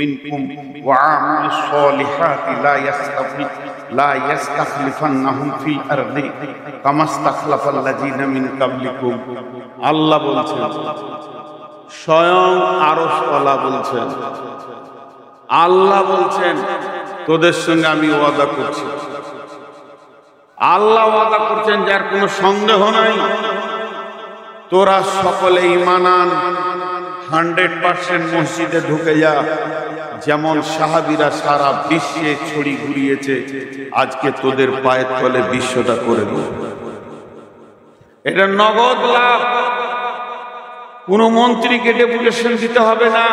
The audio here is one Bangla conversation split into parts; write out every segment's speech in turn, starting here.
منكم وعملوا الصالحات لا يستخلفنهم في الأرض كما استخلف الذين من قبلكم আল্লাহ বলছেন, স্বয়ং আরশওয়ালা বলছেন, আল্লাহ বলছেন তোদের সঙ্গে আমি ওয়াদা করছি। আল্লাহ ওয়াদা করছেন যার কোনো সন্দেহ নাই, তোরা সকলে ঈমান আন, 100% মসজিদে ঢুকে যা। যেমন সাহাবীরা সারা বিশ্বে ছড়ি ঘুরিয়েছে, আজকে তোদের পায়ের তলে বিশ্বটা করে দেব। এটা নগদ লাভ, কোন মন্ত্রীকে ডেপুটেশন দিতে হবে না,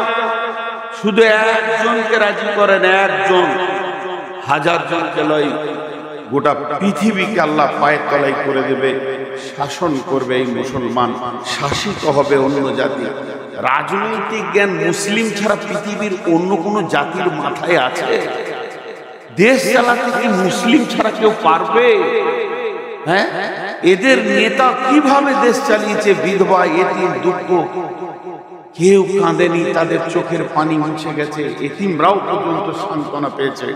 শুধু একজনকে রাজি করেন, একজন, 1000 জনকে লয়, গোটা পৃথিবীকে আল্লাহ পায়ের তলায় করে দেবে, শাসন করবে এই মুসলমান, শাসিত হবে অন্য জাতি। রাজনৈতিক জ্ঞান মুসলিম ছাড়া পৃথিবীর অন্য কোন জাতির মাথায় আছে? দেশ চালাতে কি মুসলিম ছাড়া কেউ পারবে? হ্যাঁ, এদের নেতা কিভাবে দেশ চালিয়েছে, বিধবা, এতিম, দুঃখ, কেউ কাঁদেনি, তাদের চোখের পানি মুছে গেছে, এতিমরাও পর্যন্ত সান্ত্বনা পেয়েছে।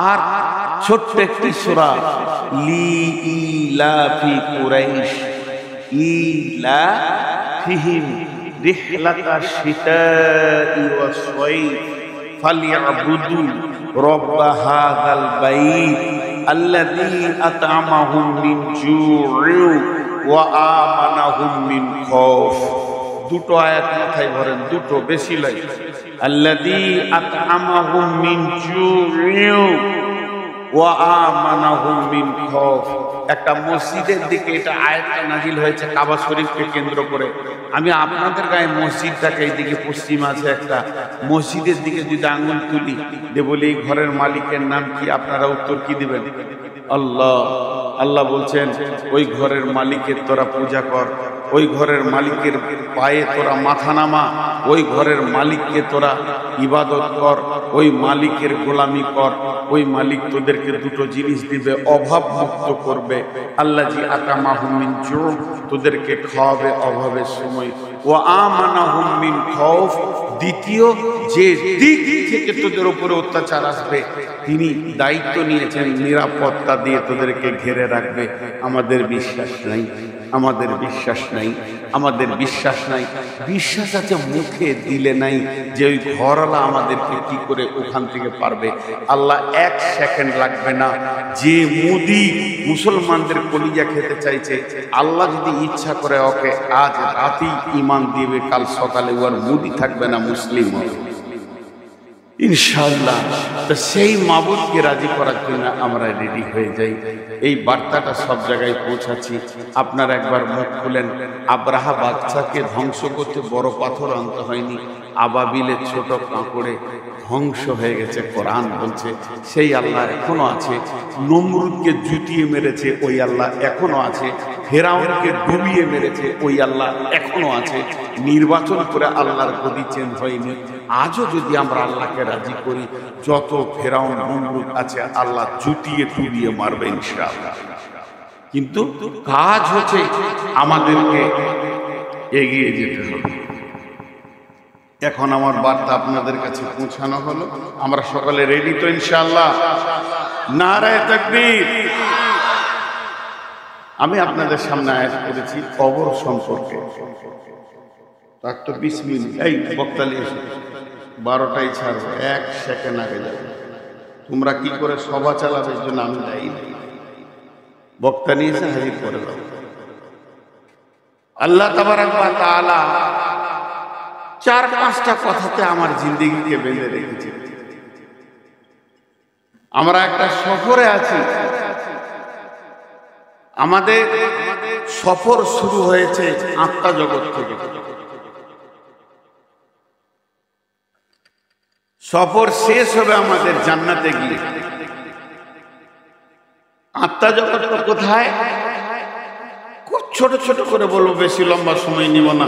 আর ছোট্ট একটি সূরা, লিইলাফি কুরাইশ ইলাফিহিম রিহলাতা শিতাই ওয়াস সাইফ ফালিয়াবুদু রাব্ব হাযাল বাইত আল্লাযী আত'আমাহুম মিন জু'ইন ওয়া আমানাহুম মিন খাউফ। দুটো আয়াত মাথায় ভরেন, দুটো, বেশি লাগে। আল্লাযী আত'আমাহুম মিন জু'ইন ওয়া আমানাহুম মিন খাউফ। একটা মসজিদের দিকে এটা আয়াতটা নাজিল হয়েছে কাবা শরীফকে কেন্দ্র করে। আমি আপনাদের গায়ে মসজিদটাকে এইদিকে পশ্চিম আছে একটা, মসজিদের দিকে যদি আঙুল তুলি যে বলি এই ঘরের মালিকের নাম কি, আপনারা উত্তর কি দিবেন? আল্লাহ। আল্লাহ বলছেন ওই ঘরের মালিকের তোরা পূজা কর, ওই ঘরের মালিকের পায়ে তোরা মাথা নামা, ওই ঘরের মালিককে তোরা ইবাদত কর, ওই মালিকের গোলামি কর। ওই মালিক তোদেরকে দুটো জিনিস দিবে, অভাব মুক্ত করবে, আল্লাযী আত'আমাহুম মিন জু', তোদেরকে খাওয়াবে অভাবের সময়, ওয়া আমানাহুম মিন খাউফ, দ্বিতীয় যে দিক থেকে তোদের উপরে অত্যাচার আসবে তিনি দায়িত্ব নিয়েছেন নিরাপত্তা দিয়ে তোদেরকে ঘিরে রাখবে। আমাদের বিশ্বাস নাই, আমাদের বিশ্বাস নাই, আমাদের বিশ্বাস নাই। বিশ্বাস আছে মুখে, দিলে নাই যে ওই ঘরওয়ালা আমাদেরকে কি করে ওখান থেকে পারবে। আল্লাহ 1 সেকেন্ড লাগবে না, যে মুদি মুসলমানদের কলিজা খেতে চাইছে, আল্লাহ যদি ইচ্ছা করে ওকে আজ রাতেই ঈমান দিবে, কাল সকালে ওর মুদি থাকবে না, মুসলিম হবে ইনশাআল্লাহ। তো সেই মাবুদকে রাজি করার জন্য আমরা রেডি হয়ে যাই। এই বার্তাটা সব জায়গায় পৌঁছাচ্ছি। আপনারা একবার মুখ খুলেন, আব্রাহা বাদশাকে ধ্বংস করতে বড় পাথর আনতে হয়নি, আবাবিলের ছোট কাঁকড়ে ধ্বংস হয়ে গেছে। কোরআন বলছে সেই আল্লাহ এখনো আছে। নমরুদকে জুতিয়ে মেরেছে ওই আল্লাহ এখনো আছে। ফেরাউনকে ডুবিয়ে মেরেছে ওই আল্লাহ এখনো আছে। নির্বাচন করে আল্লাহর গদি চেঞ্জ হয়নি। আজও যদি আমরা আল্লাহকে রাজি করি, যত ফেরাউন নমরুদ আছে আল্লাহ জুতিয়ে ডুবিয়ে মারবে ইনশাআল্লাহ। কিন্তু কাজ হচ্ছে আমাদেরকে এগিয়ে যেতে হবে। এখন আমার বার্তা আপনাদের কাছে পৌঁছানো হলো, আমরা সকলে রেডি তো ইনশাআল্লাহ? নারায়ে তাকবীর। আমি আপনাদের সামনে আয়াত করেছি কবর সম্পর্কে। তার তো 20 মিনিট, এই বক্তালি এসে 12টাই ছাড়বো, 1 সেকেন্ড আগে যাবে। তোমরা কি করে সভা চালাবে এর জন্য আমি দায়ী নেই। বক্তা নিয়ে এসে হাজির করে দাও। আল্লাহ তাবারাক ওয়া তাআলা 4-5টা কথাতে আমার জিন্দেগিকে বেঁধে রেখেছে। আমরা একটা সফরে আছি, আমাদের সফর শুরু হয়েছে আত্মা জগৎ থেকে। সফর শেষ হবে আমাদের জান্নাতে গিয়ে। আত্মা জগৎটা কোথায়? খুব ছোট ছোট করে বলবো, বেশি লম্বা সময় নিব না।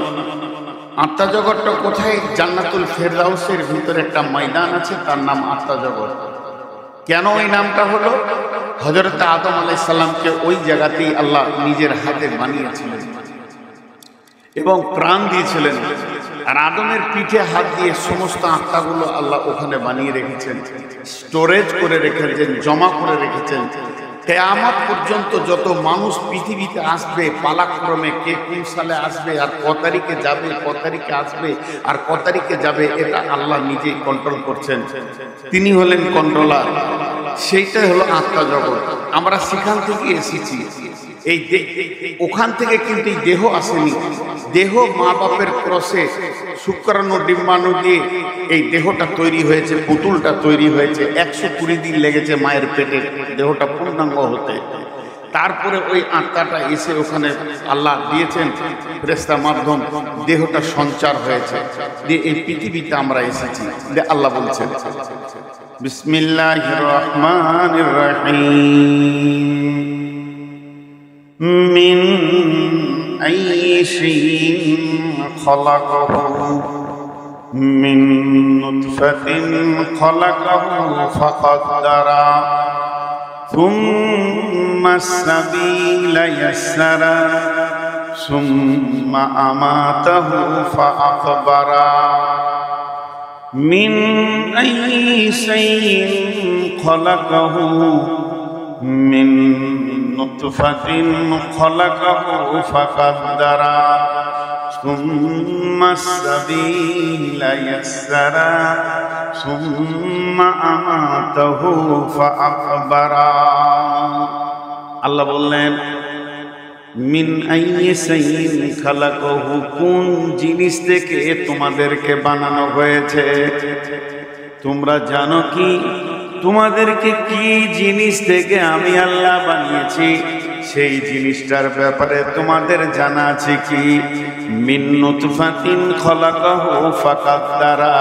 আত্মা জগৎটা কোথায়? জান্নাতুল ফেরদাউসের ভিতরে একটা ময়দান আছে, তার নাম আত্মা জগৎ। কেন ওই নামটা হলো? হযরত আদম আলাইহিস সালামকে ওই জায়গাতেই আল্লাহ নিজের হাতে বানিয়েছিলেন এবং প্রাণ দিয়েছিলেন। আর আদমের পিঠে হাত দিয়ে সমস্ত আত্মাগুলো আল্লাহ ওখানে বানিয়ে রেখেছেন, স্টোরেজ করে রেখেছেন, জমা করে রেখেছেন। কিয়ামত পর্যন্ত যত মানুষ পৃথিবীতে আসবে পালাক্রমে, কে কোন সালে আসবে আর ক তারিখে যাবে, ক তারিখে আসবে আর ক তারিখে যাবে, এটা আল্লাহ নিজেই কন্ট্রোল করছেন। তিনি হলেন কন্ট্রোলার। সেইটাই হলো আত্মা জগৎ। আমরা সেখান থেকে এসেছি। এই ওখান থেকে কিন্তু এই দেহ আসেনি। দেহ মা বাপের ক্রসে শুক্রাণু ডিম্বাণু দিয়ে এই দেহটা তৈরি হয়েছে, পুতুলটা তৈরি হয়েছে। 120 দিন লেগেছে মায়ের পেটে দেহটা পূর্ণাঙ্গ হতে। তারপরে ওই আত্মাটা এসে ওখানে আল্লাহ দিয়েছেন ফেরেশতা মাধ্যম, দেহটা সঞ্চার হয়েছে, দিয়ে এই পৃথিবীতে আমরা এসেছি। আল্লাহ বলছেন বিসমিল্লাহির রহমানির রহিম মিন আইয়ি শাইইন খলাকাহু মিন নুতফাতিন খলাকাহু ফাকাদ্দারা সুম্মা সাবিলা ইয়াসসারা সুম্মা আমাতাহু ফাআকবারা মিন আইয়ি শাইইন খলাকাহু মিন নুতফাতিন খলাকাহু ফাকাদ্দারা সুম্মা সাবিলা ইয়াসসারা সুম্মা আমাতাহু ফাআকবারা। আল্লাহ বললেন মিন আইয়ি শাইইন খালাকাহু, কোন জিনিস থেকে তোমাদেরকে বানানো হয়েছে? তোমরা জানো কি তোমাদেরকে কি জিনিস থেকে আমি আল্লাহ বানিয়েছি? সেই জিনিসটার ব্যাপারে তোমাদের জানা আছে কি? মিন নুতফাতিন খলাকাহু ফাকাদ্দারা,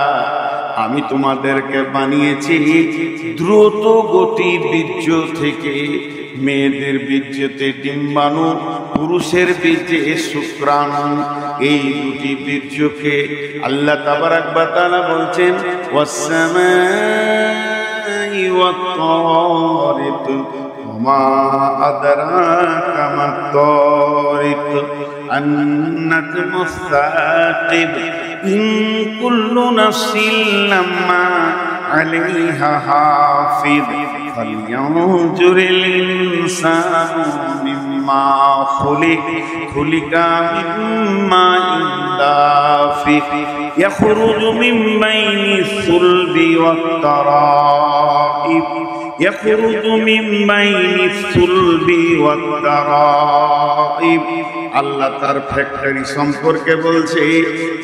আমি তোমাদেরকে বানিয়েছি দ্রুত গতি বীর্য থেকে। মেয়েদের বীর্যতে ডিম্বাণু, পুরুষের বীর্যে শুক্রাণু। এই দুটি বীর্যকে আল্লাহ তাবারাক ওয়া তাআলা বলছেন ওয়াস-সামাই ওয়াত-তারিক ওয়া আদরাকা মাত-তারিক আন-নাজমুস সাকিব ইন কুল্লু নাফসিন লাম্মা আলাইহা হাফিজ ফালইয়ানজুরিল ইনসানু মিম্মা খুলিকা মিম্মা দাফিক ইয়াখরুজু মিন বাইনিস সুলবি ওয়াত তারাইব ইয়াখরুজু মিন বাইনিস সুলবি ওয়াত তারাইব। আল্লাহ তার ফ্যাক্টরি সম্পর্কে বলছে,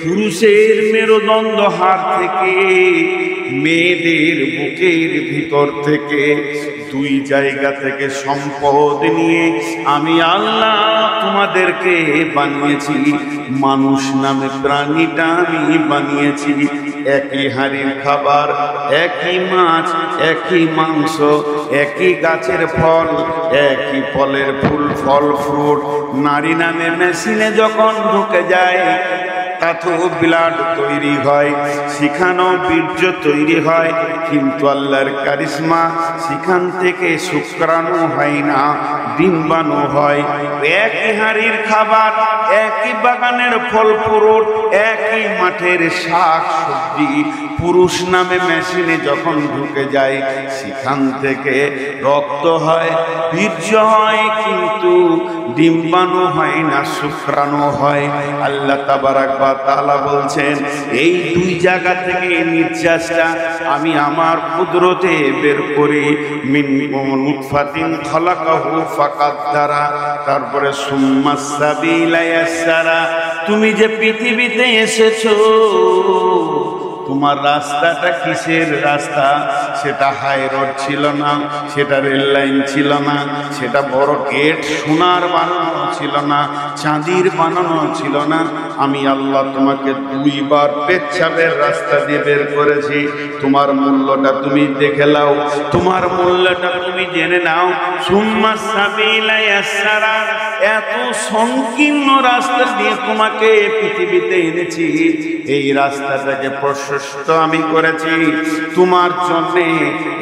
পুরুষের মেরুদণ্ড হাড় থেকে, মেয়েদের বুকের ভিতর থেকে, দুই জায়গা থেকে সম্পদ নিয়ে আমি আল্লাহ তোমাদেরকে বানিয়েছি। মানুষ নামে প্রাণীটা আমি বানিয়েছি। একই হাড়ির খাবার, একই মাছ, একই মাংস, একই গাছের ফল, একই ফলের ফুল, ফল ফ্রুট। নারী নামে মেশিনে যখন ঢুকে যায় তাতেও ব্লাড তৈরি হয়, সেখানেও বীর্য তৈরি হয়, কিন্তু আল্লাহর কারিশমা, সেখান থেকে শুক্রাণু হয় না, ডিম্বাণু হয়। একই হাড়ির খাবার, একই বাগানের ফল ফ্রুট, একই মাঠের শাক সবজি, পুরুষ নামে মেশিনে যখন ঢুকে যায় সেখান থেকে রক্ত হয়, বীর্য হয়, কিন্তু ডিম্বাণু হয় না, শুক্রাণু হয়। আল্লাহ তাবারাক ওয়া তাআলা বলছেন এই দুই জায়গা থেকে নির্যাসটা আমি আমার কুদরতে বের করি। মিন নুতফাতিন খলাকাহু ফাকাদ্দারা, তারপরে সুম্মা সাবিলা ইয়াসসারা। তুমি যে পৃথিবীতে এসেছো, তোমার রাস্তাটা কিসের রাস্তা? সেটা হাই রোড ছিল না, সেটা রেল লাইন ছিল না, সেটা বড় গেট সোনার বানানো ছিল না, চাঁদির বানানো ছিল না। আমি আল্লাহ তোমাকে দুইবার পেচ্ছাবের রাস্তা দিয়ে বের করেছি। তোমার মূল্যটা তুমি দেখে নাও, তোমার মূল্যটা তুমি জেনে নাও। সুম্মা সাবিলা ইয়াসসারা, এত সংকীর্ণ রাস্তা দিয়ে তোমাকে পৃথিবীতে এনেছি, এই রাস্তাটাকে প্রশস্ত আমি করেছি তোমার জন্যে,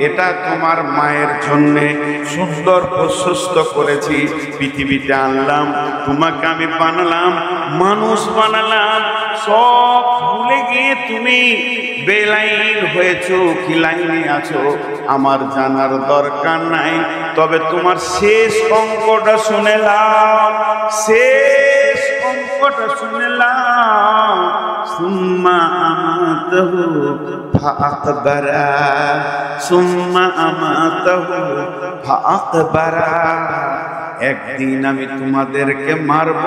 এটা তোমার মায়ের জন্যে সুন্দর প্রশস্ত করেছি। পৃথিবীতে আনলাম, তোমাকে আমি বানালাম, মানুষ বানালাম, সব ভুলে গিয়ে তুমি বেলাইন হয়েছো কি লাইনে আছো আমার জানার দরকার নাই। তবে তোমার শেষ অঙ্কটা শুনে নাও, শেষ অঙ্কটা শুনে নাও। সুম্মা আমাতাহু ফাআকবারা, সুম্মা আমাতাহু ফাআকবারা। একদিন আমি তোমাদেরকে মারব,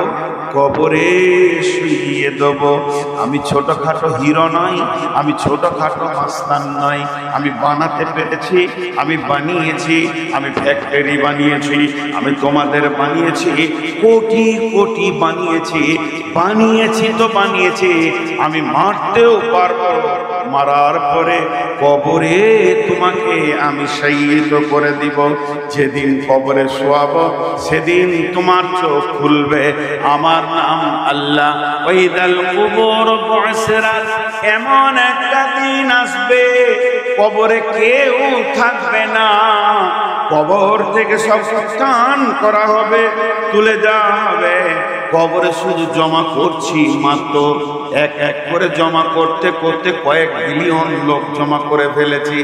কবরে শুইয়ে দেব। আমি ছোটখাটো হিরো নই, আমি ছোটখাটো মাস্তান নই। আমি বানাতে পেরেছি, আমি বানিয়েছি, আমি ফ্যাক্টরি বানিয়েছি, আমি তোমাদের বানিয়েছি, কোটি কোটি বানিয়েছি, বানিয়েছি তো বানিয়েছি। আমি মারতেও পারবো, মারার পরে কবরে তোমাকে আমি শায়িত করে দিব। যেদিন কবরে শোয়াবো সেদিন তোমার চোখ খুলবে, আমার নাম আল্লাহ। ওয়াইদাল কুবুর বুসরাত, এমন একটা দিন আসবে কবরে কেউ থাকবে না, কবর থেকে সব টান করা হবে, তুলে দেওয়া হবে। কবরে শুধু জমা করছি মাত্র, এক এক করে জমা করতে করতে কয়েক বিলিয়ন লোক জমা করে ফেলেছি।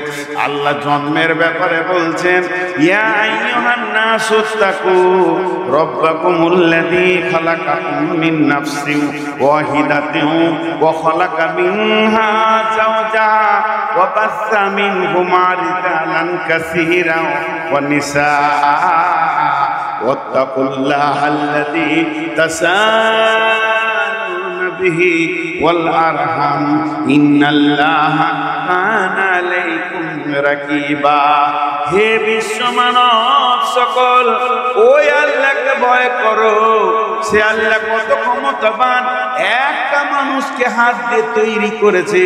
আল্লাহ জন্মের ব্যাপারে বলছেন, ইয়া আইয়ুহান নাসুত্তাকু রাব্বাকুমুল্লাযী খালাকাকুম মিন নাফসিন ওয়াহিদাতিন ওয়া খালাকা মিনহা যাওজাহা ওয়া বাসসা মিনহুমা রিজালান কাসীরান ওয়া নিসা। ওয়াত্তাকুল্লাহা আল্লাযী তাসাআলুনা বিহি ওয়াল আরহাম ইন্নাল্লাহা কানা আলাইকুম রাকিবা। হে বিশ্ব মানব সকল, ওই আল্লাহকে ভয় করো। সে আল্লাহ কত ক্ষমতাবান, একটা মানুষকে হাত দিয়ে তৈরি করেছে,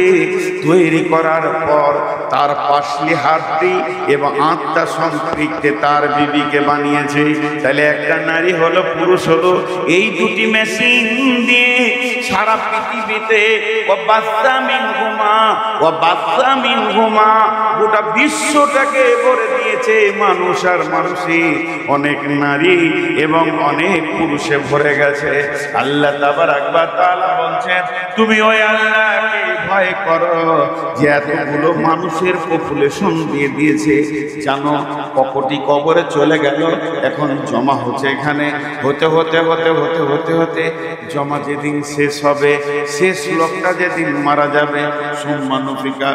তৈরি করার পর তার পাশলি হাড্ডি এবং আত্মা সম্পৃক্তে তার বিবিকে বানিয়েছে। তাহলে একটা নারী হলো, পুরুষ হলো, এই দুটি মেশিন দিয়ে সারা পৃথিবীতে গোটা বিশ্বটাকে ভরে দিয়েছে মানুষ আর মানুষই। অনেক নারী এবং অনেক পুরুষে ভরে গেছে। আল্লাহ তাবারাক ওয়া তাআলা বলছেন, তুমি ওই আল্লাহকে ভয় করো যে এতগুলো মানুষের পপুলেশন দিয়ে দিয়েছে। জানো কতটি কবরে চলে গেল, এখন জমা হচ্ছে এখানে, হতে হতে হতে হতে হতে হতে জমা যেদিন শেষ হবে, শেষ লোকটা যেদিন মারা যাবে, সুম্মা নুফিকা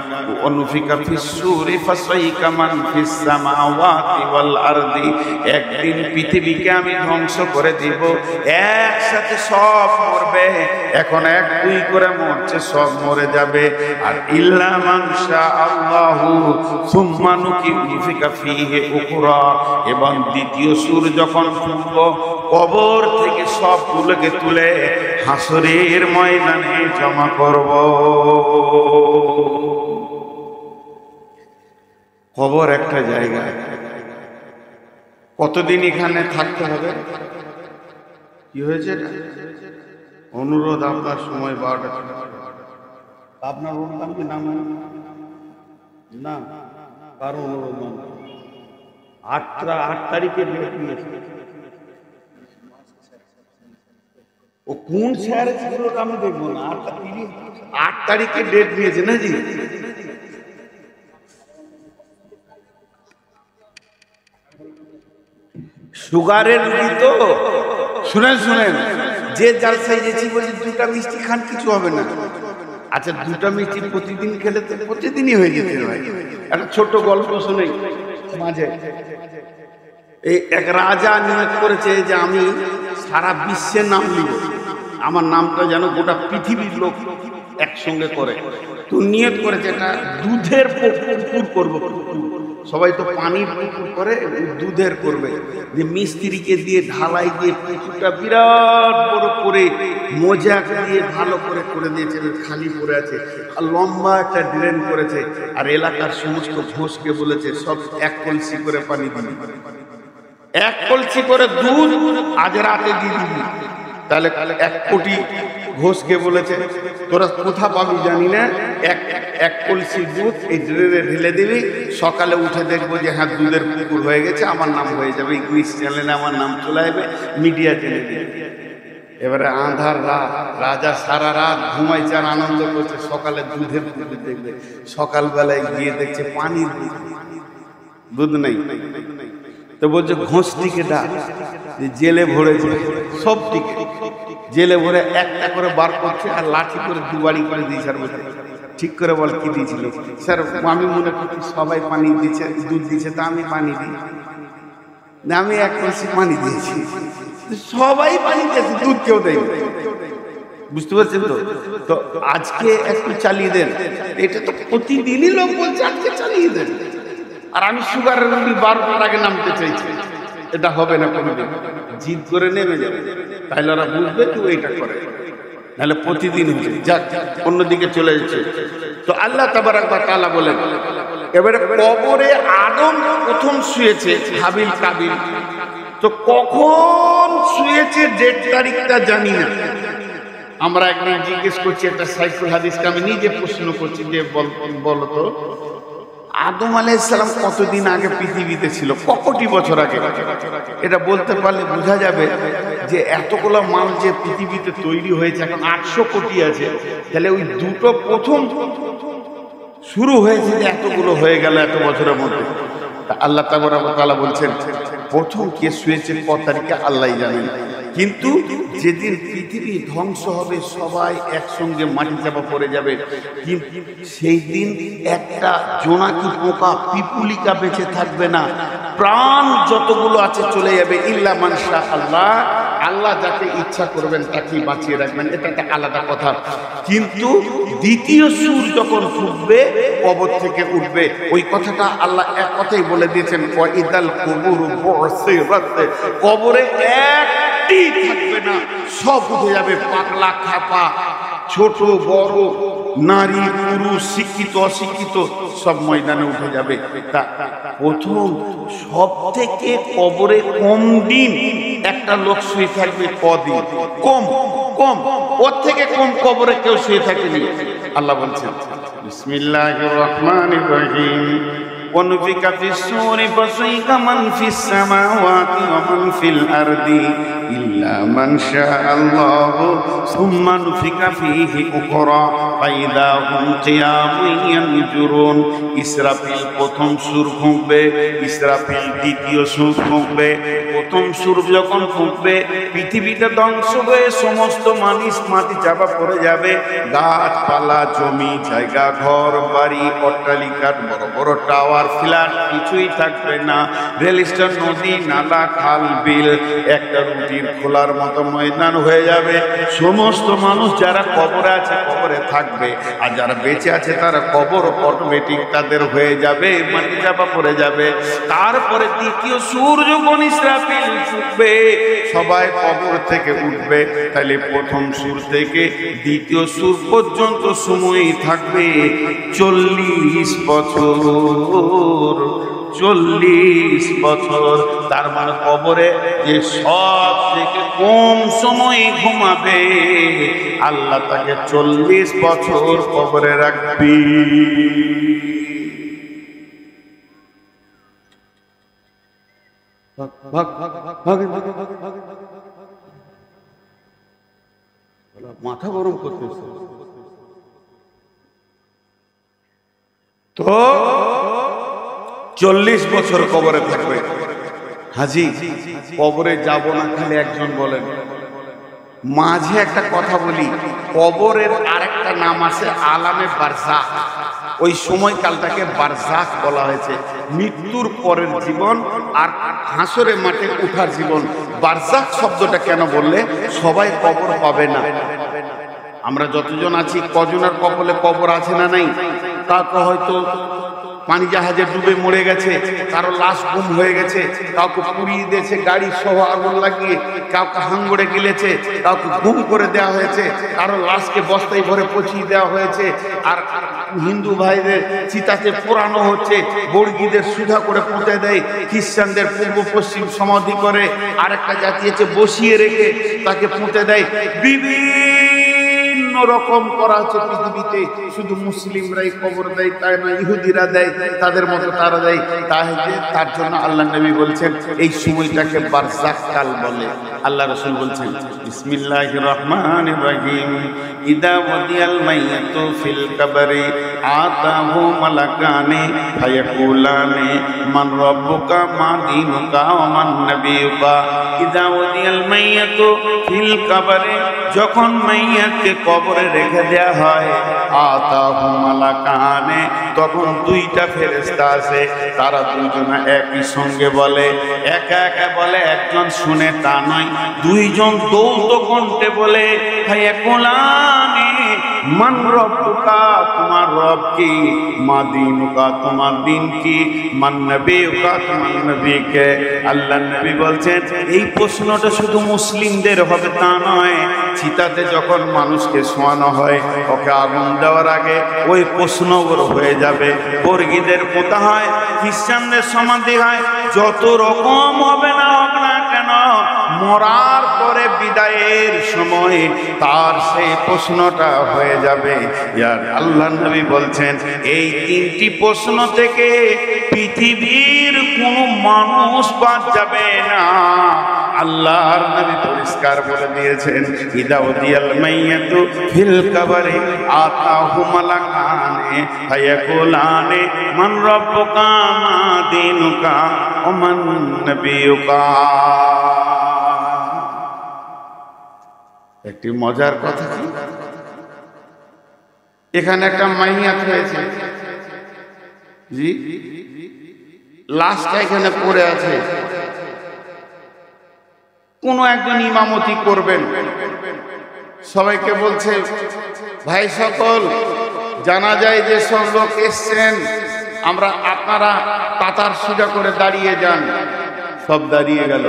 অনুফিকা ফিস-সূরি ফাসাইকা মান ফিস সামাওয়াতি ওয়াল আরদি। একদিন পৃথিবীকে আমি ধ্বংস করে দিব, একসাথে সব মরবে। এখন এক দুই করে মরছে, সব মরে যাবে। আর ইল্লা মান শাআল্লাহু সুম্মা নুফিকা ফীহি উখরা। এবং দ্বিতীয় সুর যখন ফুঁকব, কবর থেকে সবগুলোকে তুলে হাসরের ময়দানে জমা করব। কবর একটা জায়গা, কতদিন এখানে থাকতে হবে? কি হয়েছে? অনুরোধ, আপনার সময় 12টা। আপনার অনুদান কি নাম না? কারণ অনুরোধ 8 তারিখে ডেট নিয়েছে। ও কোন স্যার ছিল আমি দেখবো না। 8 তারিখে ডেট নিয়েছে না জি? সুগারের রুগী তো। শুনেন শুনেন, যে জালসায় গেছি বলি 2টা মিষ্টি খান, কিছু হবে না। আচ্ছা 2টা মিষ্টি প্রতিদিন খেলে তো প্রতিদিনই হয়ে যেতে ভাই। একটা ছোট গল্প শুনে মাঝে, এই এক রাজা নিয়োগ করেছে যে আমি সারা বিশ্বের নাম নিব, আমার নামটা যেন গোটা পৃথিবীর লোক একসঙ্গে করে। তো নিয়োগ করেছে এটা দুধের পুকুর করবো। সবাই তো পানির পুকুর করে, দুধের করবে। যে মিস্ত্রিকে দিয়ে ঢালাই দিয়ে পুকুরটা বিরাট বড় করে মোজাক দিয়ে ভালো করে করে দিয়েছে, খালি পড়ে আছে। আর লম্বা একটা ড্রেন করেছে। আর এলাকার সমস্ত ঘোষকে বলেছে সব এক কলসি করে পানি দিন। এক কলসি করে দুধ আজ রাতে দিয়ে দিবি, তাহলে 1 কোটি ঘোষকে বলেছে তোরা কোথা পাবি জানি না, এক কলসি দুধ এই ড্রেনে ঢেলে দিবি, সকালে উঠে দেখবো যে হ্যাঁ দুধের পুকুর হয়ে গেছে, আমার নাম হয়ে যাবে, ইংলিশ চ্যানেলে আমার নাম চলে যাবে, মিডিয়া চ্যানেলে। এবারে আঁধার রাত, রাজা সারা রাত ঘুমাইছে আর আনন্দ করছে, সকালে দুধের পুকুর দেখবে, সকালবেলায় গিয়ে দেখছে পানির দুধ নেই। তো বলছে ঘোষটিকে ডাক, জেলে ভরেছে সবটিকে, জেলে ভরে একটা করে বার করছে আর লাঠি করে দুবারি করে দিয়েছে। আর বলছে ঠিক করে বল কি দিয়েছিল? স্যার আমি মনে করছি সবাই পানি দিচ্ছে, দুধ দিচ্ছে, তা আমি পানি দিই না, আমি 1 কলসি পানি দিয়েছি। সবাই পানি দিয়েছে, দুধ কেউ দেয়। বুঝতে পারছেন তো? তো আজকে একটু চালিয়ে দেন, এটা তো প্রতিদিনই লোক বলছে আজকে চালিয়ে দেন। আর আমি সুগারের রোগী 12টার আগে নামতে চাইছি, এটা হবে না কোনোদিন, জিদ করে নেমে যাবে, তাহলে ওরা বুঝবে তুই এটা করে, নাহলে প্রতিদিন হচ্ছে। যাক, অন্যদিকে চলে যাচ্ছে। তো আল্লাহ তাবারাক ওয়া তাআলা বলেন, এবারে কবরে আদম প্রথম শুয়েছে, হাবিল কাবিল, তো কখন শুয়েছে ডেট তারিখটা জানি না। আমরা একদিন জিজ্ঞেস করছি, একটা সাইফুল হাদিসকে আমি নিজে প্রশ্ন করছি যে বলতো আদম আলাইহিস সালাম কতদিন আগে পৃথিবীতে ছিল, কোটি বছর আগে? এটা বলতে পারলে বোঝা যাবে যে এতগুলো মাল যে পৃথিবীতে তৈরি হয়েছে, এখন 800 কোটি আছে, তাহলে ওই দুটো প্রথম শুরু হয়েছে যে এতগুলো হয়ে গেল এত বছরের মধ্যে। আল্লাহ তাবারাক ওয়া তাআলা বলছেন প্রথম কে শুয়েছে কত তারিখে আল্লাহই জানেন, কিন্তু যেদিন পৃথিবী ধ্বংস হবে, সবাই একসঙ্গে মাটি চাপা পড়ে যাবে, কিন্তু সেই দিন একটা জোনাকি পোকা পিপুলিকা বেঁচে থাকবে না, প্রাণ যতগুলো আছে চলে যাবে, ইল্লা মান শা আল্লাহ, আল্লাহ যাকে ইচ্ছা করবেন তাকেই বাঁচিয়ে রাখবেন, এটা একটা আলাদা কথা। কিন্তু দ্বিতীয় সুর যখন ফুটবে, কবর থেকে উঠবে, ওই কথাটা আল্লাহ এক কথাই বলে দিয়েছেন, ওয়াইদাল কুবুর বুসিরাত, কবরে একটি থাকবে না, সব উঠে যাবে, পাগলা খাপা, ছোট বড়, নারী পুরুষ, শিক্ষিত অশিক্ষিত, সব ময়দানে উঠে যাবে। তা প্রথম সব থেকে কবরে কম দিন একটা লোক শুয়ে থাকবে, কদিন? কম কম, ওর থেকে কম কবরে কেউ শুয়ে থাকেনি। আল্লাহ বলছেন বিসমিল্লাহির রহমানির রহিম, ونفخ في الصور فصيح من في السماوات ومن في الأرض إلا من شاء الله ثم نفخ فيه أخرى فإذا هم قيام ينظرون। ইসরাফিল প্রথম সুর ফুঁকবে, ইসরাফিল দ্বিতীয় সুর ফুঁকবে। প্রথম সুর যখন ফুঁকবে, পৃথিবীটা ধ্বংস হয়ে সমস্ত মানুষ মাটি চাপা পড়ে যাবে, গাছপালা, জমি জায়গা, ঘর বাড়ি, অট্টালিকা, বড় বড় টাওয়ার, ফ্ল্যাট কিছুই থাকবে না, রেল স্টেশন, নদী নালা, খাল বিল একটা রুটির খোলার মতো ময়দান হয়ে যাবে। সমস্ত মানুষ যারা কবরে আছে কবরে থাকবে, আর যারা বেঁচে আছে তারা কবর অটোমেটিক তাদের হয়ে যাবে, মাটি চাপা পড়ে যাবে। তারপরে দ্বিতীয় সুর যখন ইসরাফিল ফুঁকবে, সবাই কবর থেকে উঠবে। তাহলে প্রথম সুর থেকে দ্বিতীয় সুর পর্যন্ত সময় থাকবে 40 বছর। 40 বছর, তার মানে কবরে যে সব থেকে কম সময় ঘুমাবে, আল্লাহ তাকে 40 বছর কবরে রাখবি। মাথা গরম করতেছে তো 40 বছর কবরে থাকবে। হাজি কবরে যাব না, খালি একজন বলেন। মাঝে একটা কথা বলি, কবরের আরেকটা নাম আছে আলামে বারজাখ। ওই সময়কালটাকে বারজাখ বলা হয়েছে, মৃত্যুর পরের জীবন আর হাসরে মাঠে উঠার জীবন। বারজাখ শব্দটা কেন বললে, সবাই কবর পাবে না। আমরা যতজন আছি, কজনের কপালে কবর আছে না নাই? কাউকে হয়তো পানি জাহাজে ডুবে মরে গেছে, কারো লাশ গুম হয়ে গেছে, কাউকে পুড়িয়ে দিয়েছে গাড়ি সহ আগুন লাগিয়ে, কাউকে হাঙ্গড়ে গিলেছে, কাউকে গুম করে দেওয়া হয়েছে, কারো লাশকে বস্তায় ভরে পচিয়ে দেওয়া হয়েছে। আর হিন্দু ভাইদের চিতাতে পোড়ানো হচ্ছে, বর্গীদের সুধা করে পুঁতে দেয়, খ্রিস্টানদের পূর্ব পশ্চিম সমাধি করে আরেকটা জাতি আছে বসিয়ে রেখে তাকে পুঁতে দেয়। বিভিন্ন রকম করা হচ্ছে পৃথিবীতে। শুধু মুসলিমরাই কবর দেয় তাই না, ইহুদিরা দেয়, তাদের মতো তারা দেয়। তার জন্য আল্লাহ নবী বলছেন এই সময়টাকে বারজাখ কাল বলে। আল্লাহ রাসূল বলছেন বিসমিল্লাহির রহমানির রহিম, ইদা ওয়াদিয়াল মাইয়াতু ফিল কবরি আতাহু মালাকানি ফায়াকুলানি মান রাব্বুকা মা দীনুকা ওয়া মান নবিয়ুকা। ইদা ওয়াদিয়াল মাইয়াতু ফিল কবরি, যখন মাইয়াতকে কবরে রেখে দেয়া হয়, আতাহু মালাকানি, তখন দুইটা ফেরেশতা আছে, তারা দুইজনা একই সঙ্গে বলে, একা একা বলে, একজন শুনে তা নয়, দুইজন দৌত কণ্ঠে বলে, ফায়াকুলানি মান রাব্বুকা, তোমার রব কি, মা দীনুকা, তোমার দিন কি, মান নবিয়ুকা, তোমার নবীকে। আল্লাহ নবী বলছেন এই প্রশ্নটা শুধু মুসলিমদের হবে তা নয়, চিতাতে যখন মানুষকে শোয়ানো হয়, ওকে আগুন দেওয়ার আগে ওই প্রশ্ন ওর হয়ে যাবে। বর্গীদের পোতা হয়, খ্রিস্টানদের সমাধি হয়, যত রকম হবে না হোক না কেন, মরার পরে বিদায়ের সময় তার সেই প্রশ্নটা হয়ে যাবে। ইয়ার আল্লাহ নবী বলছেন এই তিনটি প্রশ্ন থেকে পৃথিবীর কোনো মানুষ বাদ যাবে না। আল্লাহর নবী পরিষ্কার বলে দিয়েছেন, ইদা উদিয়াল মাইয়াতু ফিল কবরি আতাহু মালাকানি ফায়াকুলানি মান রাব্বুকা মা দীনুকা ওয়া মান নবিয়ুকা। একটি মজার কথা কি, এখানে একটা মাইয়াত হয়েছে, জি, লাশটা এখানে পড়ে আছে, কোন একজন ইমামতি করবেন, সবাইকে বলছে ভাই সকল জানা যায় যে সব লোক এসছেন, আপনারা কাতার সোজা করে দাঁড়িয়ে যান। সব দাঁড়িয়ে গেল,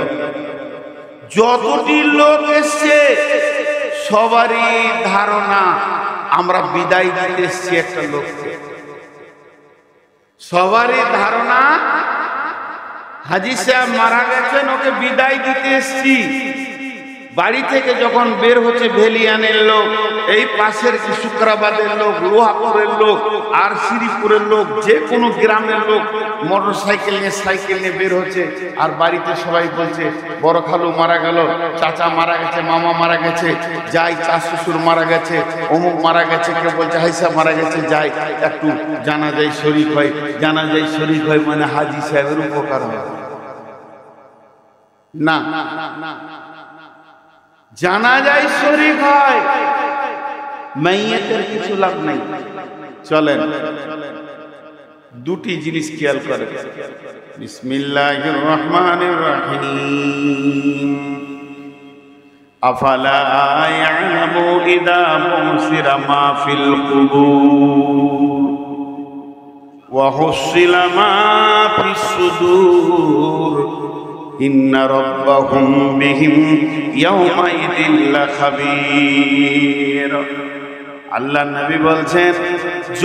যতটি লোক এসছে সবারই ধারণা আমরা বিদায় দিতে এসছি একটা লোককে, সবারই ধারণা হাজী সাহেব মারা গেছেন, ওকে বিদায় দিতে এসছি। বাড়ি থেকে যখন বের হচ্ছে ভেলিয়ানের লোক, এই পাশের শুক্রাবাদের লোক, লোহাপুরের লোক, আর শ্রীপুরের লোক, যে কোনো গ্রামের লোক মোটর সাইকেল নিয়ে সাইকেল নিয়ে বের হচ্ছে। আর বাড়িতে সবাই বলছে বড় খালু মারা গেল, চাচা মারা গেছে, মামা মারা গেছে, যাই, চাষ শ্বশুর মারা গেছে, অমুক মারা গেছে, কেউ বলছে হাইসা মারা গেছে, যাই একটু জানাজায় শরীক হয়। জানাজায় শরীক হয় মানে হাজী সাহেবের উপকার হয় না, জানাজায় শরীক হয়, মাইয়াতের কিছু লাভ নাই। চলেন দুটি জিনিস খেয়াল করে, বিসমিল্লাহির রহমানির রহিম, আফালা ইয়ালামু ইযা বুসিরা মা ফিল কুবুর ওয়া হুসিলা মা ফিস সুদূর ইন্না রাব্বাহুম বিহিম ইয়াওমাইদিন লাখাবীর। আল্লাহ নবী বলছেন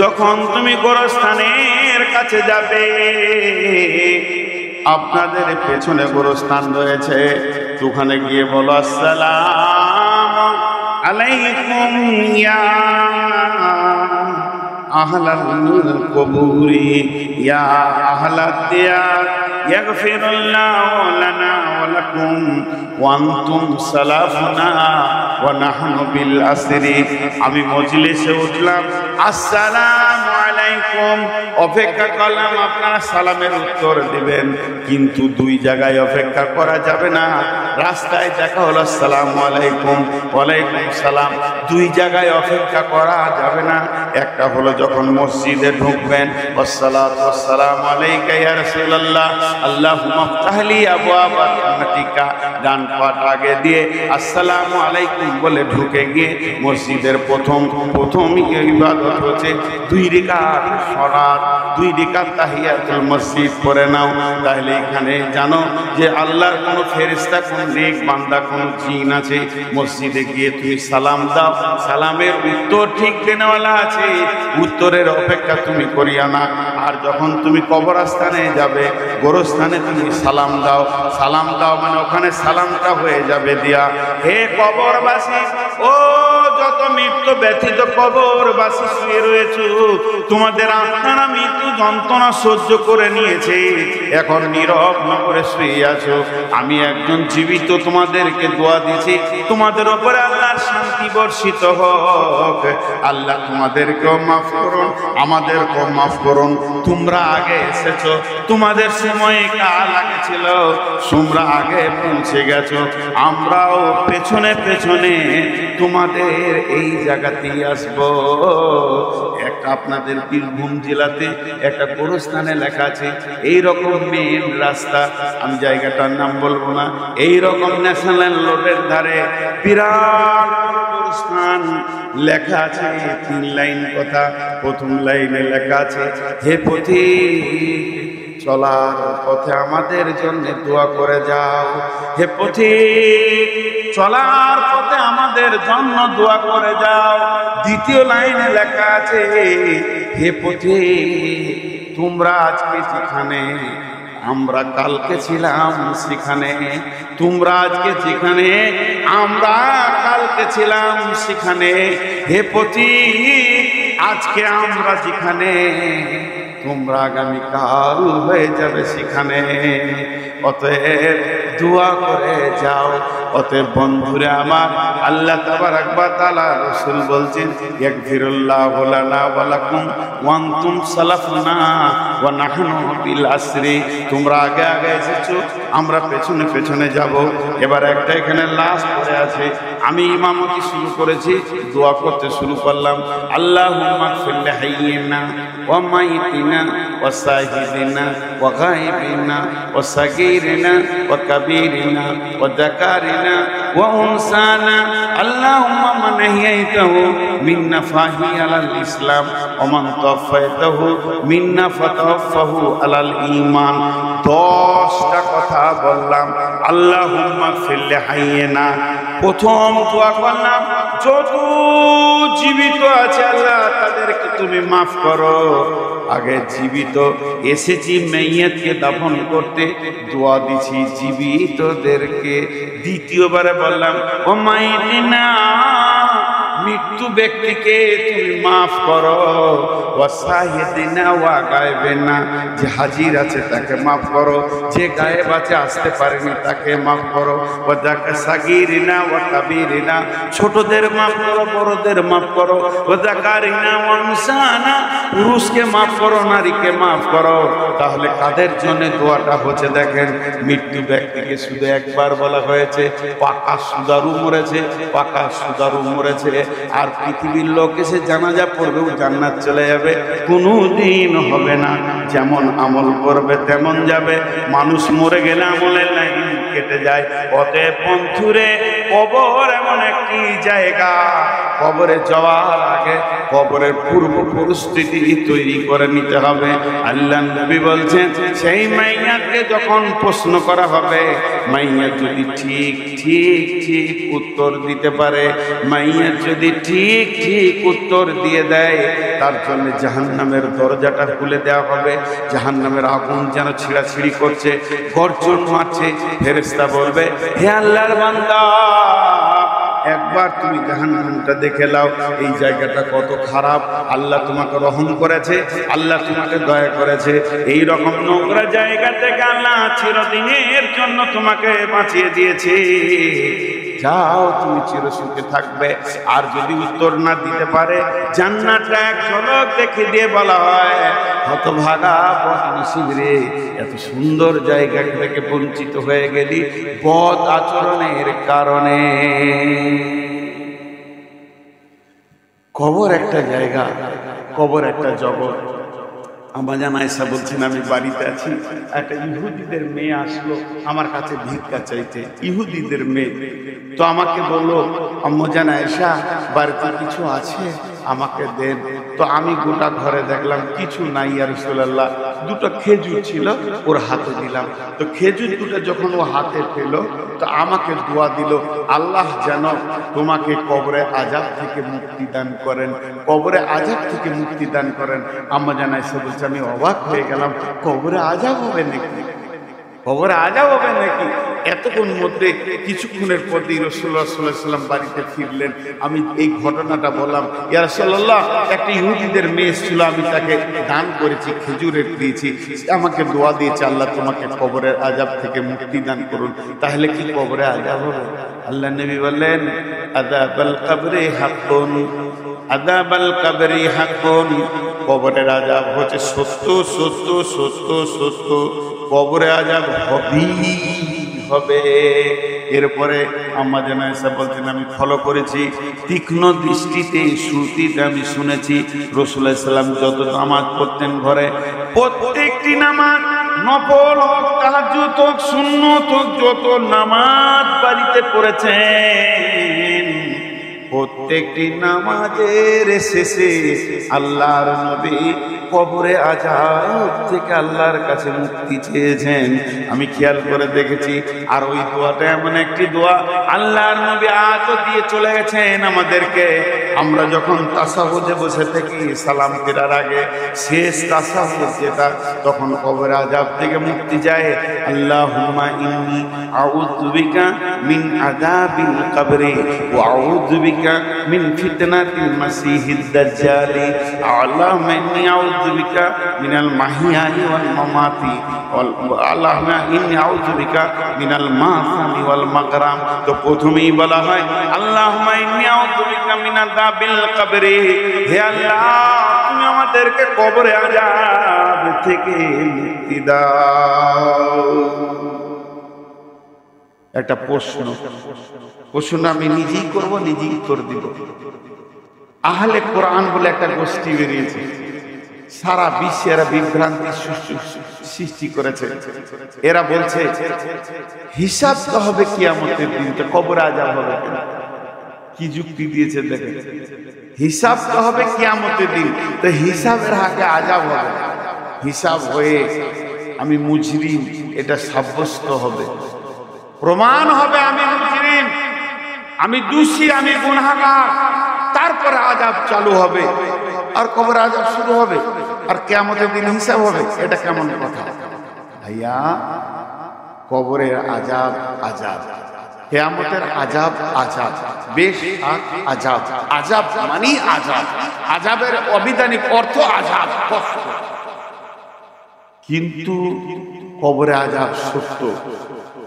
যখন তুমি গোরস্থানের কাছে যাবে, আপনাদের পেছনে গোরস্থান রয়েছে, ওখানে গিয়ে বলো আসসালামু আলাইকুম ইয়া আহলাল কুবুরি ইয়া আহলাদ দিয়ার ইয়াগফিরুল্লাহু লানা ওয়া লাকুম ওয়া আনতুম সালাফুনা ওয়া নাহনু বিল আসরি। আমি মজলিসে উঠলাম, আসসালামু আলাইকুম, অপেক্ষা করলাম আপনারা সালামের উত্তর দিবেন, কিন্তু দুই জায়গায় অপেক্ষা করা যাবে না। রাস্তায় দেখা হলো আসসালামু আলাইকুম, ওয়ালাইকুম সালাম, দুই জায়গায় অপেক্ষা করা যাবে না। একটা হলো যখন মসজিদে ঢুকবেন, আসসালাতু ওয়াসসালামু আলাইকা ইয়া রাসূলুল্লাহ, আল্লাহুম্মা ইফতাহ লি আবওয়াবা রাহমাতিকা, ডান পাট আগে দিয়ে আসসালামু আলাইকুম বলে ঢুকে গিয়ে মসজিদের প্রথম ইবাদত হচ্ছে 2 রাকাত রাকাত সালাত, 2 রাকাত তাহিয়াতুল মসজিদ পড়ে নাও, তাহলে এখানে জানো যে আল্লাহর কোন ফেরেশতা, কোন নেক বান্দা, কোন জিন আছে। মসজিদে গিয়ে তুমি সালাম দাও, সালামের উত্তর ঠিক দেনেওয়ালা আছে, উত্তরের অপেক্ষা তুমি করিয়া না। আর যখন তুমি কবরস্থানে যাবে, গোরস্থানে তুমি সালাম দাও, সালাম দাও মানে ওখানে সালামটা হয়ে যাবে দিয়া, হে কবরবাসী, ও যত মৃত্যু ব্যথিত কবরবাসী শুয়ে রয়েছে, তোমাদের আপনারা মৃত্যু যন্ত্রণা সহ্য করে নিয়েছে, এখন নীরব না করে শুয়ে আছো, আমি একজন জীবিত তোমাদেরকে দোয়া দিছি, তোমাদের উপরে আল্লাহর শান্তি বর্ষিত হোক, আল্লাহ তোমাদেরকেও মাফ করুন, আমাদেরকেও মাফ করুন। তোমরা আগে এসেছো, তোমাদের সময় কাল আগে ছিল, তোমরা আগে পৌঁছে গেছো, আমরাও পেছনে পেছনে তোমাদের এই জায়গাতেই আসবো। একটা আপনাদের বীরভূম জেলাতে একটা গোরস্থানে লেখা আছে, এইরকম মেন রাস্তা, আমি জায়গাটার নাম বলবো না, এইরকম ন্যাশনাল রোডের ধারে বিরাট গোরস্থান লেখা আছে, 3 লাইন কথা। প্রথম লাইনে লেখা আছে, হে পথিক, চলার পথে আমাদের জন্য দোয়া করে যাও, হে পথিক, চলার পথে আমাদের জন্য দোয়া করে যাও। দ্বিতীয় লাইনে লেখা আছে, হে পথিক, তোমরা আজকে যেখানে, আমরা কালকে ছিলাম সেখানে, তোমরা আজকে যেখানে, আমরা কালকে ছিলাম সেখানে, হে পথিক, আজকে আমরা যেখানে, তোমরা আগামীকাল হয়ে যাবে সেখানে। অতএব দোয়া করে যাও। অতএব বন্ধুরা আমার, আল্লাহ তাবারাক ওয়া তাআলা, রাসূল বলছেন, ইয়াগফিরুল্লাহু লানা ওয়া লাকুম ওয়া আনতুম সালাফুনা ওয়া নাহনু বিল আসরি। তোমরা আগে আগে এসেছো, আমরা পেছনে পেছনে যাব। এবার একটা এখানে লাস্ট পড়ে আছে, আমি ইমামতি শুরু করেছি, দোয়া করতে শুরু করলাম, আল্লাহুম্মা গফির লিহাইয়িনা ওয়া মাইতিনা ওয়া সাহিদিনা ওয়া গায়বিনা ওয়া সাগীরিনা ওয়া কাবীরিনা ওয়া যাকারিনা ওয়া উনসানা, আল্লাহুম্মা মান আহইয়াইতাহু মিন্না ফাহি আলাল ইসলাম ওয়া মান তাওফাইতাহু মিন্না ফাতাওফাহু আলাল ঈমান। 10টা কথা বললাম, আল্লাহুম্মা গফির লিহাইয়িনা, প্রথম দোয়া করলাম, যত জীবিত আছে আল্লাহ তাদেরকে তুমি মাফ করো। আগে জীবিত এসেছি মাইয়াতকে দাফন করতে, দোয়া দিছি জীবিতদেরকে। দ্বিতীয়বারে বললাম, ও মাইতিনা, মৃত্যু ব্যক্তিকে তুমি মাফ করো, ওয়া সাহিদিনা ওয়া গায়বিনা, যে হাজির আছে তাকে মাফ করো, যে গায়েব আছে আসতে পারেনি তাকে মাফ করো, ওয়া সাগীরিনা ওয়া কাবীরিনা, ছোটদের মাফ করো, বড়দের মাফ করো, ওয়া যাকারিনা ওয়া উনসানা, পুরুষকে মাফ করো, নারীকে মাফ করো। তাহলে কাদের জন্য দোয়াটা হচ্ছে দেখেন, মৃত্যু ব্যক্তিকে শুধু একবার বলা হয়েছে, পাকা সুদারু মরেছে, পাকা সুদারু মরেছে, আর পৃথিবীর লোক এসে জানাজা পড়বেও জান্নাত চলে যাবে, কোনো দিন হবে না। যেমন আমল করবে তেমন যাবে, মানুষ মরে গেলে আমলের লাইন কেটে যায়। অতএব বন্ধুরে, কবর এমন একটি জায়গা, কবরে যাওয়ার আগে কবরের পূর্ব পরিস্থিতি তৈরি করে নিতে হবে। আল্লাহ নবী বলছেন, সেই মাইয়াকে যখন প্রশ্ন করা হবে, মাইয়া যদি ঠিক ঠিক ঠিক উত্তর দিতে পারে, মাইয়া যদি ঠিক ঠিক উত্তর দিয়ে দেয়, তার জন্য জাহান্নামের দরজাটা খুলে দেওয়া হবে। জাহান্নামের আগুন যেন ছিঁড়াছিঁড়ি করছে, গর্জন মারছে। ফেরেশতা বলবে, হে আল্লাহর বান্দা, একবার তুমি জাহান্নামটা দেখে নাও, এই জায়গাটা কত খারাপ, আল্লাহ তোমাকে রহম করেছে, আল্লাহ তোমাকে দয়া করেছে, এই রকম নোংরা জায়গা থেকে আল্লাহ চিরদিনের জন্য তোমাকে বাঁচিয়ে দিয়েছে, যাও তুমি চিরসুখে থাকবে। আর যদি উত্তর না দিতে পারে, জান্নাতটা এক ঝলক দেখে দিয়ে বলা হয়, হতভাগা বদনসিব রে, এত সুন্দর জায়গা থেকে বঞ্চিত হয়ে গেলি বদ আচরণের কারণে। কবর একটা জায়গা, কবর একটা জগৎ। আমার জানা আয়েশা বলছেন, আমি বাড়িতে আছি, একটা ইহুদিদের মেয়ে আসলো আমার কাছে ভিক্ষা চাইতে, ইহুদিদের মেয়ে। তো আমাকে বললো, আম্মু জান আয়েশা, বাড়িতে কিছু আছে আমাকে দেন। তো আমি গোটা ঘরে দেখলাম কিছু নাই ইয়া রাসূলুল্লাহ, দুটো খেজুর ছিল ওর হাতে দিলাম। তো খেজুর দুটো যখন ও হাতে পেল তো আমাকে দোয়া দিল, আল্লাহ যেন তোমাকে কবরে আযাব থেকে মুক্তি দান করেন, কবরে আযাব থেকে মুক্তি দান করেন। আম্মা জান আয়েশা বলছে আমি অবাক হয়ে গেলাম, কবরে আযাব হবে নাকি, কবরে আযাব হবে নাকি? এতক্ষণ মধ্যে কিছুক্ষণের পরই রাসূলুল্লাহ সাল্লাল্লাহু আলাইহি ওয়াসাল্লাম বাড়িতে ফিরলেন। আমি এই ঘটনাটা বললাম, ইয়া রাসূলুল্লাহ একটা ইহুদিদের মেয়ে ছিল, আমি তাকে দান করেছি, খেজুরের দিয়েছি, আমাকে দোয়া দিয়েছে আল্লাহ তোমাকে কবরের আযাব থেকে মুক্তি দান করুন। তাহলে কি কবরে আযাব হবে? আল্লাহ নবী বললেন আযাবাল কবরি হাক্কুন, আযাবাল কবরি হাক্কুন, কবরের আযাব হচ্ছে সত্য সত্য সত্য সত্য, কবরে আযাব হবে। এরপরে আম্মা জান আয়েশা বলছেন আমি ফলো করেছি, তীক্ষ্ণ দৃষ্টিতে শ্রুতিতে আমি শুনেছি রাসূলুল্লাহ সাল্লাল্লাহু আলাইহি ওয়াসাল্লাম যত নামাজ পড়তেন ঘরে, প্রত্যেকটি নামাজ নফল হোক, তাহাজ্জুদ হোক, সুন্নত হোক, যত নামাজ বাড়িতে পড়েছেন প্রত্যেকটি নামাজের শেষে আল্লাহর নবী কবরে আযাব থেকে আল্লাহর কাছে মুক্তি চেয়েছেন। আমি খেয়াল করে দেখেছি। আর ওই দোয়াটা এমন একটি দোয়া আল্লাহর নবী আজও দিয়ে চলে গেছেন আমাদেরকে। আমরা যখন তাসাহুদে বসে থাকি সালাম ফেরার আগে শেষ তাসাহুদ যেটা, তখন কবরে আযাব থেকে মুক্তি যায়। আল্লাহুম্মা ইন্নী আউযু বিকা মিন আযাবিল কবরি ওয়া আউযু বিকা মিন ফিতনাতিল মাসিহিদ দাজ্জালি, আল্লাহুম্মা ইন্নী আউযু বিকা মিনাল মাহিয়াই ওয়াল মামাতি, আল্লাহুম্মা ইন্নী আউযু বিকা মিনাল মাসামি ওয়াল মাগরাম। তো প্রথমেই বলা হয় আল্লাহুম্মা ইন্নী আউযু বিকা মিন আযাবিল কবরি, হে আল্লাহ তুমি আমাদেরকে কবরে আযাব থেকে মুক্তি দাও। একটা প্রশ্ন আমি নিজেই করব, নিজেই উত্তর দিব। আহলে কোরআন বলে একটা গোষ্ঠী বেরিয়েছে, সারা বিশ্বে এরা বিভ্রান্তি সৃষ্টি করেছে। এরা বলছে হিসাব তো হবে কিয়ামতের দিন, তো কবরে আযাব হবে কেন? কি যুক্তি দিয়েছে দেখেন, হিসাব তো হবে কিয়ামতের দিন, তো হিসাবের আগে আযাব হবে, হিসাব হয়ে আমি মুজরিম এটা সাব্যস্ত হবে, প্রমাণ হবে আমি মুজরিম, আমি দোষী, আমি গুনাহগার, তারপরে আযাব চালু হবে আর কবর আযাব শুরু হবে আর কিয়ামতের দিন হিসাব হবে। এটা কেমন কথা ভাইয়া? কবরের আযাব আযাব, কিয়ামতের আযাব আযাব, বেশ আযাব, আযাব মানে আযাব, আযাবের অবিধানিক অর্থ আযাব, কষ্ট। কিন্তু কবরে আযাব সত্য,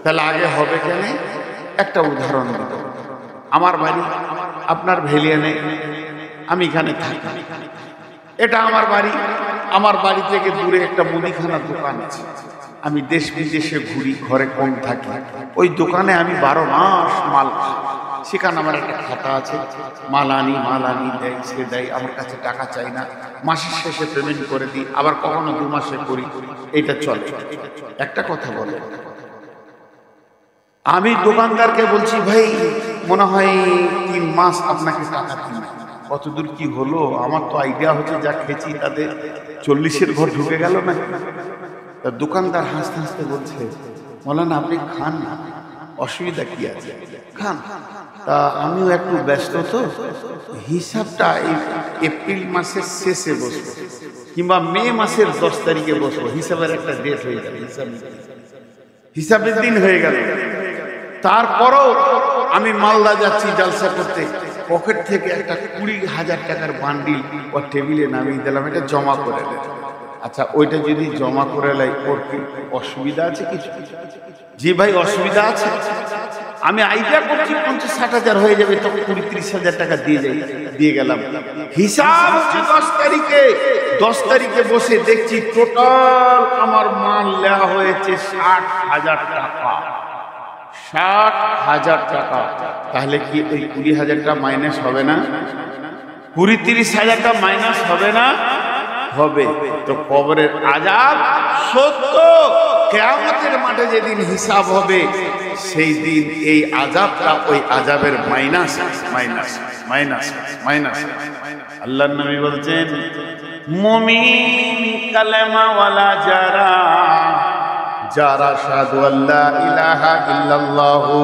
তাহলে আগে হবে কেন? একটা উদাহরণ দেব। আমার বাড়ি আপনার ভেলিয়ানে, আমি এখানে থাকি, এটা আমার বাড়ি। আমার বাড়ি থেকে দূরে একটা মুদিখানার দোকান আছে। আমি দেশ বিদেশে ঘুরি, ঘরে কম থাকি, ওই দোকানে আমি 12 মাস মাল খাই। সেখানে আমার একটা খাতা আছে, মাল আনি দেয়, সে দেয়, আমার কাছে টাকা চাই না, মাসের শেষে পেমেন্ট করে দিই, আবার কখনো 2 মাসে করি, এটা চলে। একটা কথা বলে, আমি দোকানদারকে বলছি ভাই মনে হয় 3 মাস আপনাকে টাকা দিই, কতদূর কি হলো? আমার তো আইডিয়া হচ্ছে যা খেয়েছি তাতে 40-এর ঘর ঢুকে গেল না। দোকানদার হাসতে হাসতে বলছে মৌলানা আপনি খান না, অসুবিধা কি আছে, খান। তা আমিও একটু ব্যস্ত, তো হিসাবটা এই এপ্রিল মাসের শেষে বসবো কিংবা মে মাসের 10 তারিখে বসবো, হিসাবের একটা ডেট হয়ে গেল, হিসাবের দিন হয়ে গেল। তারপরও আমি মালদা যাচ্ছি জালসা করতে, পকেট থেকে একটা 20,000 টাকার বান্ডিল ও টেবিলে নামিয়ে দিলাম, এটা জমা করে দেয়। আচ্ছা ওইটা যদি জমা করে লাই, ওর কি অসুবিধা আছে কিছু? জি ভাই অসুবিধা আছে। আমি আইডিয়া করছি 50-60 হয়ে যাবে, তখন 20-30 টাকা দিয়ে গেলাম। হিসাব হচ্ছে 10 তারিখে বসে দেখছি টোটাল আমার মাল নেওয়া হয়েছে 60,000 টাকা, 60,000 টাকা। তাহলে কি ওই 20,000 টাকা মাইনাস হবে না? 20-30 হাজার টাকা মাইনাস হবে না? হবে। তো কবরের আযাব সত্য। কিয়ামতের মাঠে যেদিন হিসাব হবে সেই দিন এই আযাবটা ওই আযাবের মাইনাস মাইনাস মাইনাস মাইনাস। আল্লাহর নবী বলছেন মুমিন কালেমাওয়ালা যারা যারা শাহাদু আল্লা ইলাহা ইল্লাল্লাহু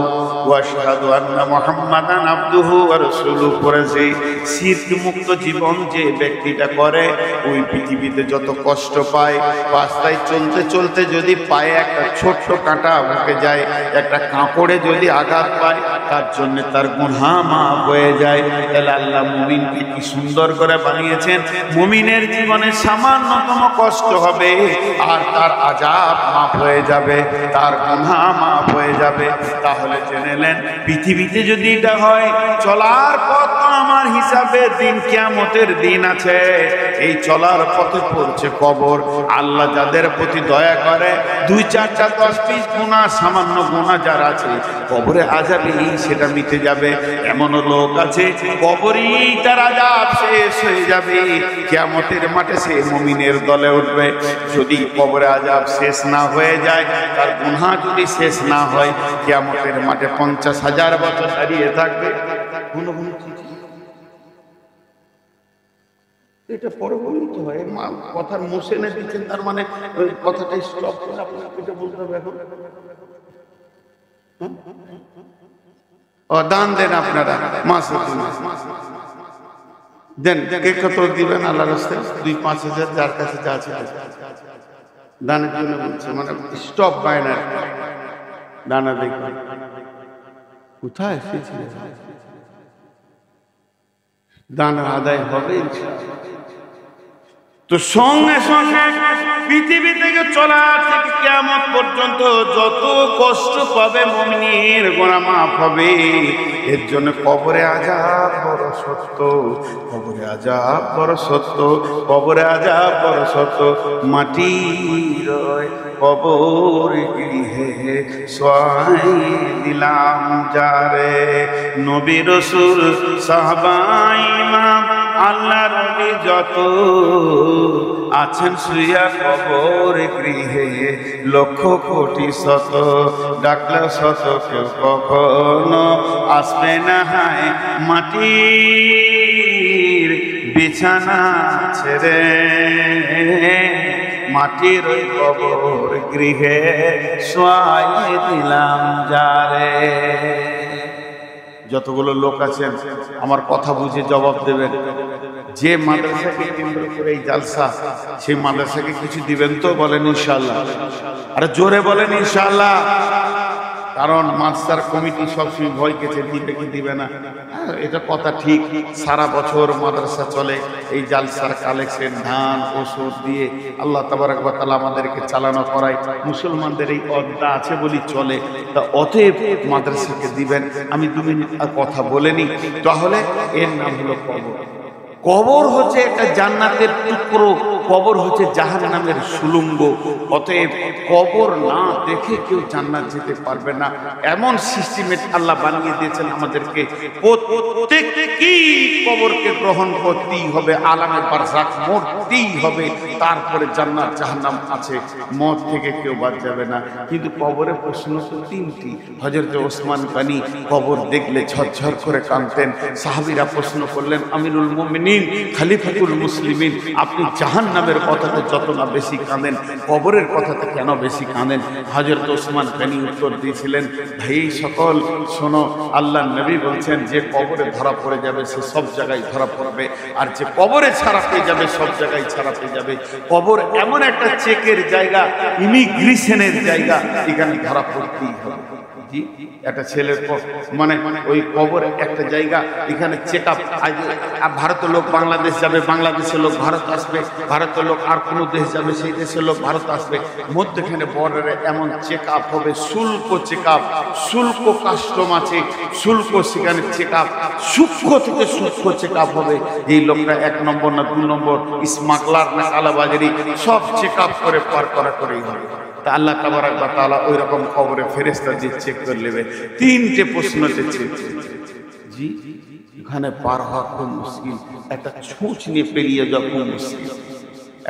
ওয়া শাহাদু আন্না মুহাম্মাদান আবদুহু ওয়া রাসূলুহু করেছে, শিরক মুক্ত জীবন যে ব্যক্তিটা করে ওই পৃথিবীতে যত কষ্ট পায়, রাস্তায় চলতে চলতে যদি পায়ে একটা ছোট্ট কাঁটা ঢুকে যায়, একটা কাঁকড়ে যদি আঘাত পায়, তার জন্য তার গুনাহ মাফ হয়ে যায়। তাহলে আল্লাহ মুমিনকে কি সুন্দর করে বানিয়েছেন। মুমিনের জীবনে সামান্যতম কষ্ট হবে আর তার আযাব মাফ হয়ে যাবে, তার গুনাহ মাফ হয়ে যাবে। তাহলে জেনেলেন পৃথিবীতে যদি এটা হয়, চলার পথ আমার হিসাবে দিন কিয়ামতের দিন আছে, এই চলার পথে পড়ছে কবর। আল্লাহ যাদের প্রতি দয়া করে 2-4টা 10-20 গুনাহ সামান্য গুনাহ যার আছে কবরে আযাবেই সেটা মিটে যাবে। এমনও লোক আছে কবরেই তার আযাব শেষ হয়ে যাবে, কিয়ামতের মাঠে সে মুমিনের দলে উঠবে। যদি কবরে আযাব শেষ না হয়ে যায়, তার গুনাহ যদি শেষ না হয়, কিয়ামতের মাঠে 50,000 বছর দাঁড়িয়ে থাকবে। এটা পরে বলতে হয়, কথার মোশনে দিচ্ছেন, তার মানে কথাটা স্টপ করে আপনাকে এটা বলতে হবে। এখন দান দেন আপনারা, মাসে দেন। কে কত দিবেন আল্লাহর রাস্তায়? 2-5 হাজার যার কাছে যা আছে দানের জন্য বলছে, মানে স্টপ বায়নার দানা দেখবেন কোথায় দানা আদায় হবে। তো সঙ্গে সঙ্গে পৃথিবী থেকে চলা থেকে কিয়ামত পর্যন্ত যত কষ্ট পাবে মুমিনের গুনাহ মাফ হবে। এর জন্য কবরে আযাব বড় সত্য, কবরে আযাব বড় সত্য, কবরে আযাব বড় সত্য। মাটির কবর গৃহে শোয়াই দিলাম যারে, নবী রাসূল সাহাবা ইমাম আল্লাহ নবী যত আছেন শুইয়া কবর গৃহে, লক্ষ কোটি শত ডাকলে শত কেউ কখনো আসবে না হায় মাটির বিছানা ছেড়ে, মাটির ওই কবর গৃহে শোয়াই দিলাম যারে। যতগুলো লোক আছেন আমার কথা বুঝে জবাব দেবেন। যে মাদ্রাসাকে কেন্দ্র করে এই জালসা, সেই মাদ্রাসাকে কিছু দিবেন তো? বলেন ইনশাআল্লাহ। আরে জোরে বলেন ইনশাআল্লাহ। কারণ মাদ্রাসার কমিটি সবসময় ভয় কেছে দিবে কি দিবে না। এটা কথা ঠিক, সারা বছর মাদ্রাসা চলে, এই জালসার কালেকশন ধান ওষুধ দিয়ে আল্লাহ তাবারক ওয়া তাআলা আমাদেরকে চালানো করায়। মুসলমানদের এই অদ্দা আছে বলি চলে, তা অতএব মাদ্রাসাকে দিবেন। আমি 2 মিনিট কথা বলেনি, তাহলে এর নাম হলো কবর। কবর হচ্ছে একটা জান্নাতের টুকরো, কবর হচ্ছে জাহান্নামের সুলঙ্গ। অতএব কবর না দেখে কেউ জান্নাত যেতে পারবে না, এমন সিস্টেমেট আল্লাহ বানিয়ে দিয়েছেন আমাদেরকে। প্রত্যেককেই কবরকে গ্রহণ করতেই হবে, আলামে বারজাখ মরতেই হবে, তারপরে জান্নাত জাহান্নাম আছে, মত থেকে কেউ বাদ যাবে না। কিন্তু কবরে প্রশ্ন তো 3টি। হযরত ওসমান গনি কবর দেখলে ঝরঝর করে কাঁদতেন। সাহাবীরা প্রশ্ন করলেন, আমিরুল মুমিনিন খলিফাতুল মুসলিমিন, আপনি জাহান্নামের কথাতে যত না বেশি কাঁদেন, কবরের কথাতে কেন বেশি কাঁদেন? হযরত ওসমান গনি উত্তর দিয়েছিলেন, ভাই সকল শোনো, আল্লাহর নবী বলছেন যে কবরে ধরা পড়ে যাবে সে সব জায়গায় ধরা পড়বে, আর যে কবরে ছাড়া পেয়ে যাবে সব জায়গায় ছাড়া পেয়ে যাবে। কবর এমন একটা চেকের জায়গা, ইমিগ্রেশনের জায়গা, এখানে ধরা পড়তেই হবে। একটা ছেলের মানে ওই কবর একটা জায়গা, এখানে চেক আপ। ভারতের লোক বাংলাদেশ যাবে, বাংলাদেশের লোক ভারত আসবে, ভারতের লোক আর কোনো দেশ যাবে, সেই দেশের লোক ভারত আসবে। মধ্যখানে বর্ডারে এমন চেক আপ হবে, শুল্ক চেক আপ, শুল্ক কাস্টম আছে, শুল্ক সেখানে চেক আপ, সূক্ষ্ম থেকে সূক্ষ্ম চেক আপ হবে। এই লোকটা 1 নম্বর না 2 নম্বর, স্মাগলার না কালাবাজারি, সব চেক আপ করে পার করা করেই হবে। তা আল্লাহ তাবারক ওয়া তাআলা ওই রকম কবরে ফেরেশতা দিয়ে চেক করে নেবে। 3টে প্রশ্ন দিচ্ছে, জি ওখানে পার হওয়া খুব মুশকিল, একটা ছুঁচ নিয়ে পেরিয়ে যাওয়া খুব মুশকিল।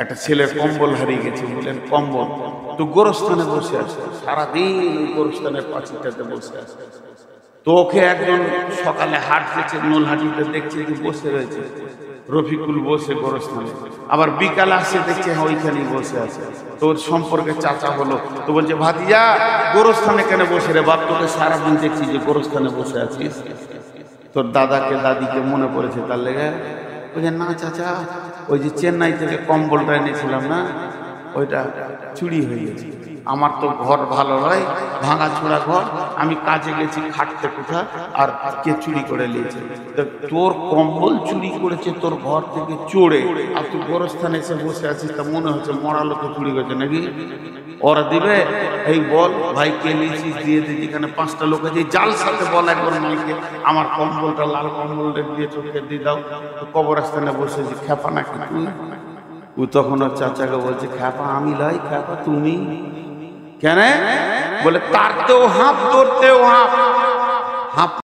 একটা ছেলের কম্বল হারিয়ে গেছে, বললেন কম্বল, তো গোরস্থানে বসে আছে, সারাদিন ওই গোরস্থানের পাঁচিটাতে বসে আছে। তো ওকে একজন সকালে হাট গেছে, নোলহাটিতে দেখছে যে বসে রয়েছে রফিকুল বসে গোরস্থানে, আবার বিকাল আসছে দেখছে ওইখানেই বসে আছে। তোর সম্পর্কে চাচা হলো, তো বলছে ভাতিজা গোরস্থানে কেন বসে রে বাপ, তোকে সারাদিন দেখছি যে গোরস্থানে বসে আছিস। তোর দাদাকে দাদিকে মনে পড়েছে তার লেগে। বলছে না চাচা, ওই যে চেন্নাই থেকে কম্বলটা এনেছিলাম না, ওইটা চুরি হয়ে গেছে। আমার তো ঘর ভালো নয়, ভাঙা ছোড়া ঘর, আমি কাজে গেছি খাটতে কোথা, আর কে চুরি করে নিয়েছে। তোর কম্বল চুরি করেছে তোর ঘর থেকে চোরে, আর তুই গোরস্থানে এসে বসে আছিস, তা মনে হচ্ছে মরা লোকে চুরি করেছে নাকি? ওরা দিবে? এই বল ভাই কে নিয়েছিস, দিয়ে দিই। যেখানে 5টা লোক আছে জাল সাথে বল একবার মালিককে আমার কম্বলটা, লাল কম্বলটা দিয়ে চোখে দিয়ে দাও। কবরস্থানে বসে যে খেপা নাকি তুই? ও তখন ওর চাচাকে বলছে খেপা আমি লাই, খেপা তুমি কেন? বলে তার তেও হাঁপ, তোর তেও হাঁপ।